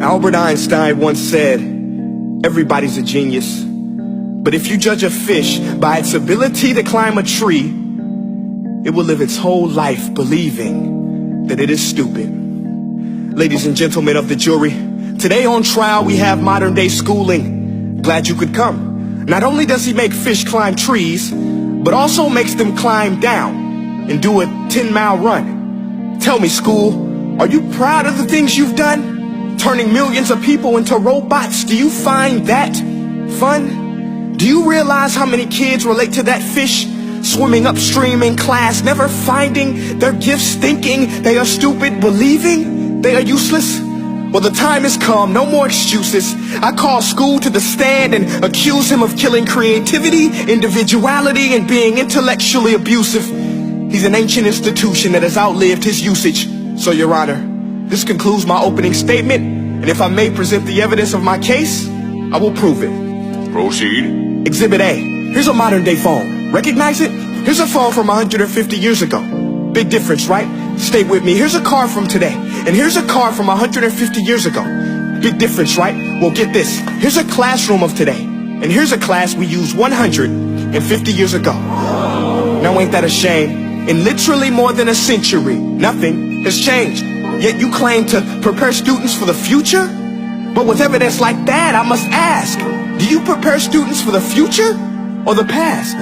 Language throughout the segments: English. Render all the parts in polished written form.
Albert Einstein once said, everybody's a genius, but if you judge a fish by its ability to climb a tree, it will live its whole life believing that it is stupid. Ladies and gentlemen of the jury, today on trial we have modern day schooling. Glad you could come. Not only does he make fish climb trees, but also makes them climb down and do a 10-mile run. Tell me, school, are you proud of the things you've done? Turning millions of people into robots, do you find that fun? Do you realize how many kids relate to that fish swimming upstream in class, never finding their gifts, thinking they are stupid, believing they are useless? Well, the time has come, no more excuses. I call school to the stand and accuse him of killing creativity, individuality, and being intellectually abusive. He's an ancient institution that has outlived his usage. So, Your Honor, this concludes my opening statement, and if I may present the evidence of my case, I will prove it. Proceed. Exhibit A. Here's a modern day phone. Recognize it? Here's a phone from 150 years ago. Big difference, right? Stay with me. Here's a car from today, and here's a car from 150 years ago. Big difference, right? Well, get this. Here's a classroom of today, and here's a class we used 150 years ago. Now ain't that a shame? In literally more than a century, nothing has changed. Yet you claim to prepare students for the future? But with evidence like that, I must ask, do you prepare students for the future or the past?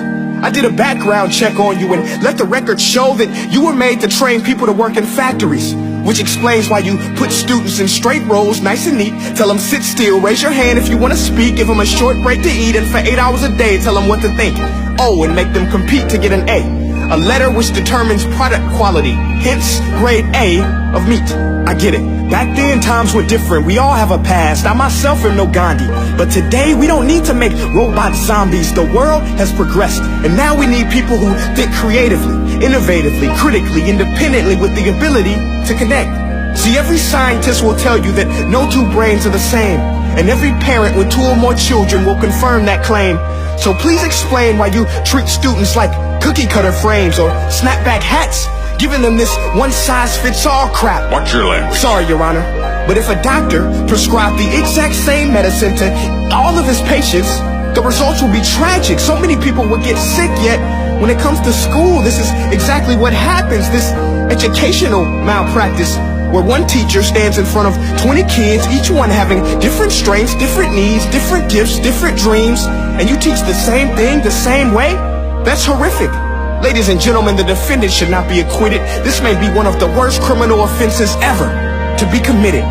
I did a background check on you and let the record show that you were made to train people to work in factories, which explains why you put students in straight rows, nice and neat, tell them sit still, raise your hand if you want to speak, give them a short break to eat, and for 8 hours a day tell them what to think. Oh, and make them compete to get an A letter which determines product quality, hence grade A of meat. I get it. Back then, times were different. We all have a past. I myself am no Gandhi. But today, we don't need to make robot zombies. The world has progressed. And now we need people who think creatively, innovatively, critically, independently, with the ability to connect. See, every scientist will tell you that no two brains are the same. And every parent with 2 or more children will confirm that claim. So please explain why you treat students like cookie cutter frames or snapback hats, giving them this one-size-fits-all crap. Watch your language. Sorry, Your Honor, but if a doctor prescribed the exact same medicine to all of his patients, the results will be tragic. So many people will get sick, yet when it comes to school, this is exactly what happens. This educational malpractice, where one teacher stands in front of 20 kids, each one having different strengths, different needs, different gifts, different dreams, and you teach the same thing the same way? That's horrific. Ladies and gentlemen, the defendant should not be acquitted. This may be one of the worst criminal offenses ever to be committed.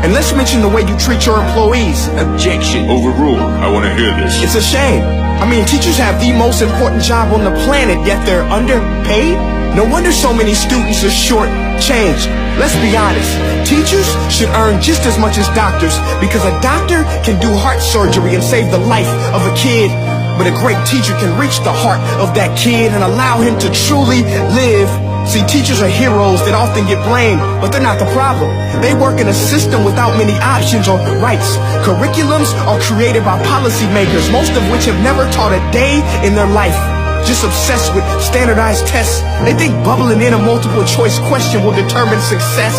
And let's mention the way you treat your employees. Objection. Overruled. I want to hear this. It's a shame. I mean, teachers have the most important job on the planet, yet they're underpaid? No wonder so many students are short-changed. Let's be honest. Teachers should earn just as much as doctors, because a doctor can do heart surgery and save the life of a kid. But a great teacher can reach the heart of that kid and allow him to truly live. See, teachers are heroes that often get blamed, but they're not the problem. They work in a system without many options or rights. Curriculums are created by policymakers, most of which have never taught a day in their life. Just obsessed with standardized tests. They think bubbling in a multiple choice question will determine success.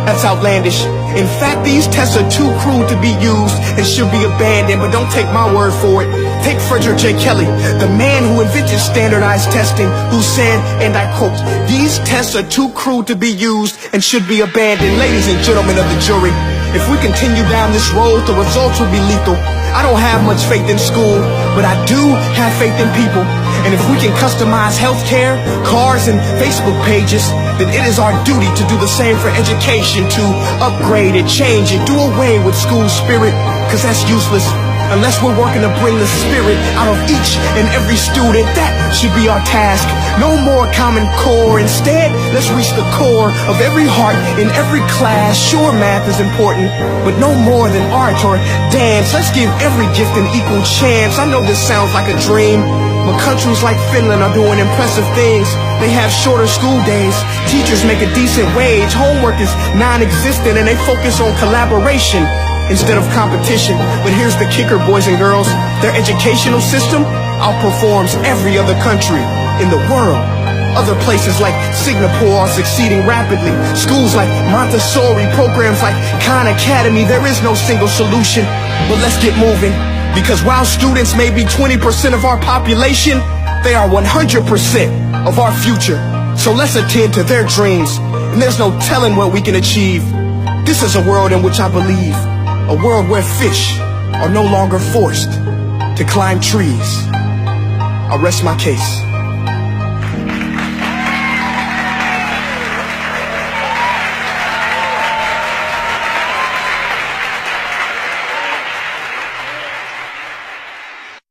That's outlandish. In fact, these tests are too crude to be used and should be abandoned, but don't take my word for it. Take Frederick J. Kelly, the man who invented standardized testing, who said, and I quote, "These tests are too crude to be used and should be abandoned." Ladies and gentlemen of the jury, if we continue down this road, the results will be lethal. I don't have much faith in school, but I do have faith in people. And if we can customize healthcare, cars, and Facebook pages, then it is our duty to do the same for education, to upgrade it, change it, do away with school spirit, because that's useless. Unless we're working to bring the spirit out of each and every student, that should be our task. No more Common Core. Instead, let's reach the core of every heart in every class. Sure, math is important, but no more than art or dance. Let's give every gift an equal chance. I know this sounds like a dream, but countries like Finland are doing impressive things. They have shorter school days. Teachers make a decent wage. Homework is non-existent, and they focus on collaboration instead of competition. But here's the kicker, boys and girls. Their educational system outperforms every other country in the world. Other places like Singapore are succeeding rapidly. Schools like Montessori, programs like Khan Academy. There is no single solution, but let's get moving. Because while students may be 20% of our population, they are 100% of our future. So let's attend to their dreams, and there's no telling what we can achieve. This is a world in which I believe, a world where fish are no longer forced to climb trees. I rest my case.